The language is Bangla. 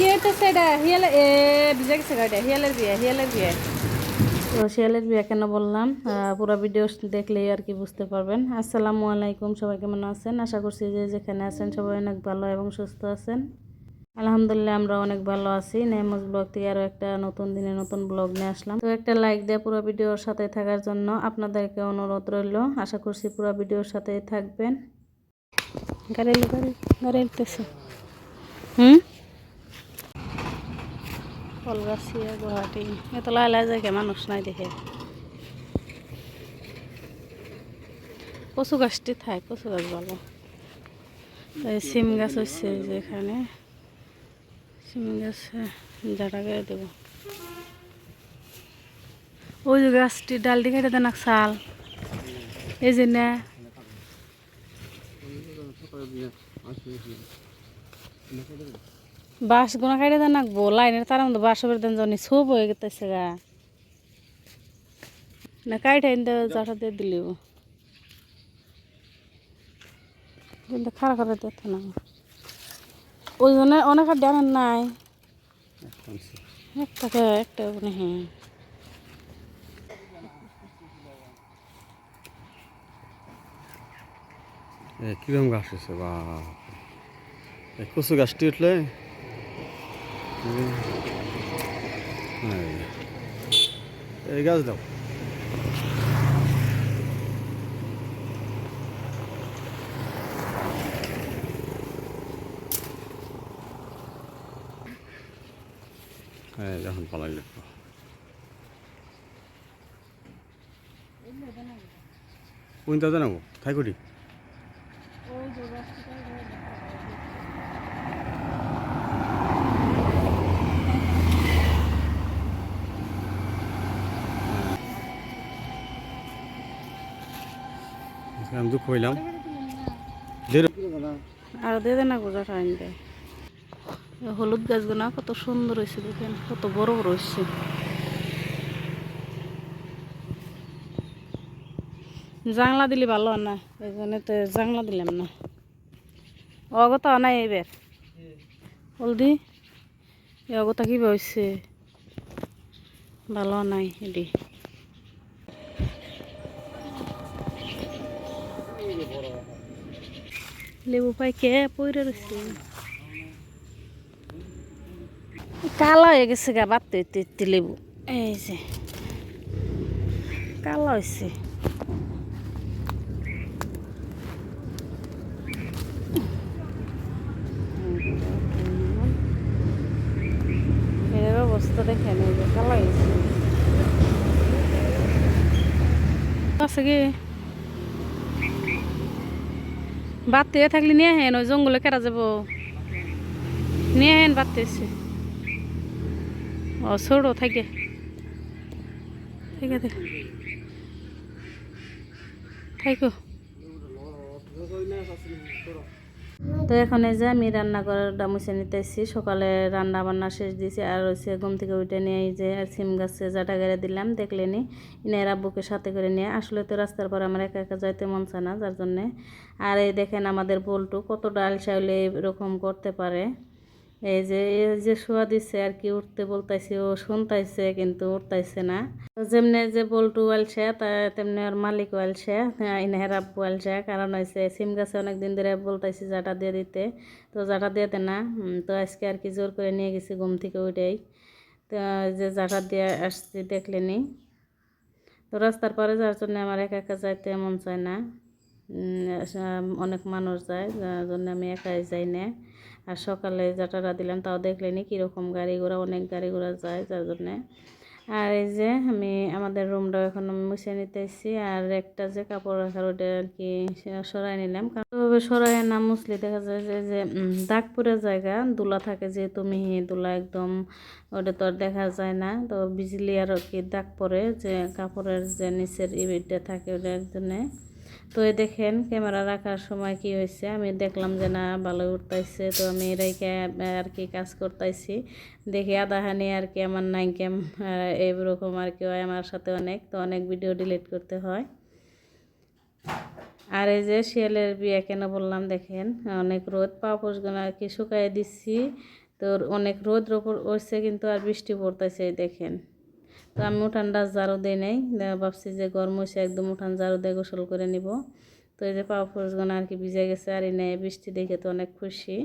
কি হইতেছে এটা হিয়ালে বুঝে গেছে এটা হিয়ালের বিয়ে তো শিয়ালের বিয়ে কেন বললাম পুরো ভিডিও দেখলেই আর কি বুঝতে পারবেন। আসসালামু আলাইকুম, সবাই কেমন আছেন? আশা করছি যে যেখানে আছেন সবাই অনেক ভালো এবং সুস্থ আছেন। আলহামদুলিল্লাহ আমরা অনেক ভালো আছি। নেমোজ ব্লগ থেকে আরও একটা নতুন দিনে নতুন ব্লগ নিয়ে আসলাম। তো একটা লাইক দিয়ে পুরো ভিডিওর সাথে থাকার জন্য আপনাদেরকে অনুরোধ রইল। আশা করছি পুরো ভিডিওর সাথেই থাকবেন। গাড়ি উঠতেছে কলগাছিয়া গুয়াহাটি এত লাইলাই জায়গায় মানুষ নাই দেখে। কচু গাছটি থাক, কচু গাছ ভালো। সিম গাছ হচ্ছে যেখানে সিম গাছে ঝাড়া গায়ে দেবো। ওই যে গাছটি ডালটি কেটে দেন শাল এই যে না বাঁশ গোনা কাটে দেন আঁকবো লাইনের তার মধ্যে বাঁশ দেন জানি সব হয়ে গেছে গা না কাইটে ঝাড়া দিয়ে দিলি কিন্তু খারাপ করে দেখতে না ওই জন্য অনেক আর ডানের নাই একটা হ্যাঁ কিরম গাছ আছে বা কচু গাছটি উঠলে এই গাছ দাও হ্যাঁ যখন পালাই দেখো কোনটা জানাবো থাইকুটি আমি দুঃখ হইলাম আর দিয়ে দেন গোজা টাইম দেয়। হলুদ গাছগুলো কত সুন্দর হয়েছে দেখেন, কত বড় বড় হয়েছে। জাংলা দিলে ভালো না, এই জন্য তো জাংলা দিলাম না। অগতা নাই এবার হলদি অগতা কি হয়েছে ভালো নাই এটি। লেবু পাই কে পইরে রয়েছে কালা হয়ে গেছে গা বাড়তে হইতে লেবু এই যে কালা হয়েছে। এর অবস্থা দেখেন এই যে কালা হয়েছে আছে কি বাড়তে থাকলে নিয়ে হেন ওই জঙ্গলে কেরা যাব নিয়ে হেন বাড়তে এসে ও ছোড়ো থাকে ঠিক আছে থাইকো। তো এখন এই যে আমি রান্নাঘরটা মুছে নিতেছি। সকালে রান্না বান্না শেষ দিয়েছি আর হচ্ছে ঘুম থেকে উঠে নিয়ে এই যে সিম গাছে জাটা গেড়ে দিলাম দেখলেনি ইনের আব্বুকে সাথে করে নিয়ে। আসলে তো রাস্তার পর আমার একা একা যাইতে মন চায় না, যার জন্যে। আর এই দেখেন আমাদের বল্টু কত ডাল চাইলে এরকম করতে পারে। এই যে শোয়া দিচ্ছে আর কি, উঠতে বলতেছে ও শুনতাইছে কিন্তু উঠতাইছে না। যেমনি যে বল্টু আলছে তা তেমনি ওর মালিক আলছে, ইনহের আব্বু আলছে। কারণ হয়েছে সিম গাছে অনেকদিন ধরে বলতাইছি জাটা দিয়ে দিতে, তো জাটা দিয়ে দেয় না। তো আজকে আর কি জোর করে নিয়ে গেছি ঘুম থেকে উঠেই। তো যে জাটা দিয়ে আসছি দেখলেনি। তো রাস্তার পরে যার জন্য আমার একা একা যাইতে মন চায় না। অনেক মানুষ যায় যার জন্য আমি একাই যাই না। আর সকালে যাটারা দিলাম তাও দেখলেনি কীরকম গাড়ি ঘোড়া, অনেক গাড়ি ঘোড়া যায় যার জন্যে। আর এই যে আমি আমাদের রুমটাও এখন মুছে নিতেছি। আর একটা যে কাপড় রাখার ওটা আর কি সরাই নিলাম, কারণ সরাই না মুছলে দেখা যায় যে দাগ পরে জায়গা দুলা থাকে, যেহেতু মিহি দুলা একদম ওটা তো আর দেখা যায় না। তো বিজলি আর কি দাগ পরে যে কাপড়ের যে নিচের ইটা থাকে ওটার জন্যে। তো এই দেখেন ক্যামেরা রাখার সময় কি হয়েছে, আমি দেখলাম যে না ভালো উঠতেছে, তো আমি রেখে আর কি কাজ করতেছি। দেখি আধাহানি আর কি আমার নাই ক্যাম এইরকম আর কি হয় আমার সাথে অনেক, তো অনেক ভিডিও ডিলিট করতে হয়। আর এই যে শিয়ালের বিয়ে কেন বললাম দেখেন, অনেক রোদ, পা পোষগুলো আর কি শুকাই দিচ্ছি। তো অনেক রোদ হচ্ছে কিন্তু আর বৃষ্টি পড়তেছে দেখেন। তো আমি উঠানটা ঝাড়ু দিই নাই, ভাবছি যে গরম হয়েছে একদম উঠান ঝাড়ু দিয়ে গোসল করে নিব। তো এই যে পাওয়া ফুসগুলো আর কি ভিজে গেছে, আর এই নেই বৃষ্টি দেখে তো অনেক খুশি।